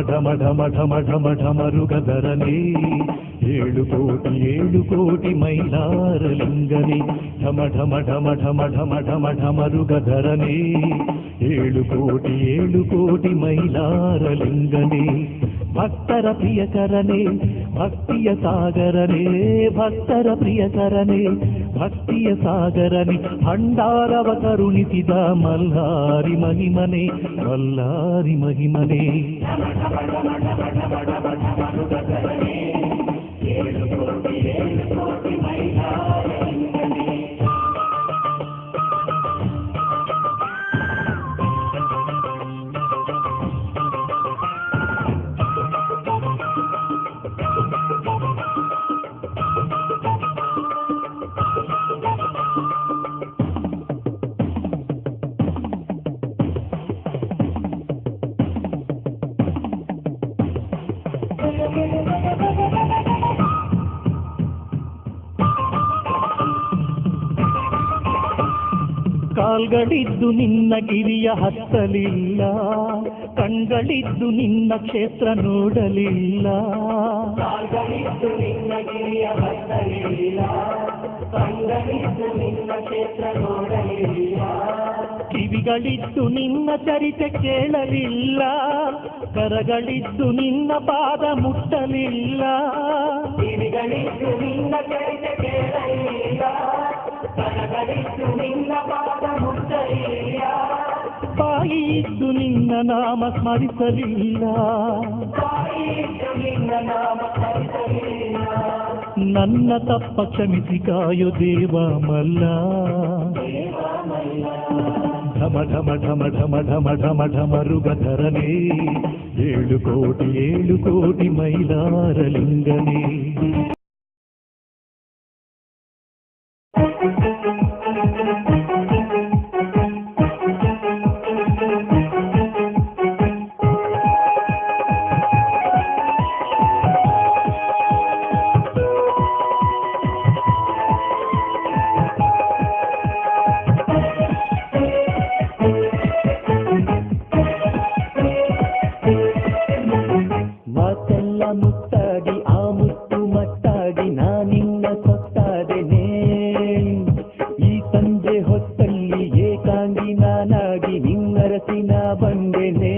ಢಮ ಢಮ ಢಮ ಢಮ ಢಮ ಢಮರುಗದರನೇ 7 ಕೋಟಿ ಮೈಲಾರಲಿಂಗನೇ ಢಮ ಢಮ ಢಮ ಢಮ ಢಮ ಢಮ ಢಮರುಗದರನೇ 7 ಕೋಟಿ ಮೈಲಾರಲಿಂಗನೇ ಭಕ್ತರ ಪ್ರಿಯಕರನೇ ಭಕ್ತಿಯ ಸಾಗರನೇ ಭಕ್ತರ ಪ್ರಿಯಕರನೇ ಭಕ್ತಿಯ ಸಾಗರನೇ ಭಂಡಾರವ ಕರುಣಿಸಿದ ಮಲ್ಲಾರಿ ಮಹಿಮನೆ ಮಲ್ಲಾರಿ ಮಹಿಮನೆ ಕಾಲ್ಗಳಿದ್ದು ನಿನ್ನ ಗಿರಿಯ ಹತ್ತಲಿಲ್ಲ ಕಣ್ಗಳಿದ್ದು ನಿನ್ನ ಕ್ಷೇತ್ರ ನೋಡಲಿಲ್ಲ ಕಾಲ್ಗಳಿದ್ದು ನಿನ್ನ ಗಿರಿಯ ಹತ್ತಲಿಲ್ಲ ಕಣ್ಗಳಿದ್ದು ನಿನ್ನ ಕ್ಷೇತ್ರ ನೋಡಲಿಲ್ಲ ಕಿವಿಗಳಿದ್ದು ನಿನ್ನ ಚರಿತೆ ಕೇಳಲಿಲ್ಲ ಕರಗಳಿದ್ದು ನಿನ್ನ ಪಾದ ಮುಟ್ಟಲಿಲ್ಲ ಕಿವಿಗಳಿದ್ದು ನಿನ್ನ ಚರಿತೆ ಕೇಳಲಿಲ್ಲ ಕರಗಳಿದ್ದು ನಿನ್ನ ಪಾದ ಮುಟ್ಟಲಿಲ್ಲ ಬಾಯಿದ್ದು ನಿನ್ನ ನಾಮ ಸ್ಮರಿಸಲಿಲ್ಲ ಬಾಯಿದ್ದು ನಿನ್ನ ನಾಮ ಸ್ಮರಿಸಲಿಲ್ಲ ನನ್ನ ತಪ್ಪ ಕ್ಷಮಿಸಿ ಕಾಯೋ ದೇವ ಮಲ್ಲ ಢಮ ಢಮ ಢಮ ಢಮ ಢಮ ಢಮ ಢಮರುಗಧರನೇ 7 ಕೋಟಿ ಮೈಲಾರಲಿಂಗನೇ ಮುತ್ತಾಗಿ ಆ ಮುತ್ತು ಮಟ್ಟಾಗಿ ನಾನಿನ್ನ ಕೊಟ್ಟಾದೆನೆ ಈ ಸಂಜೆ ಹೊತ್ತಲ್ಲಿ ಏಕಾಂಗಿ ನಾನಾಗಿ ನಿನ್ನರಸಿ ನಾ ಬಂದೆನೆ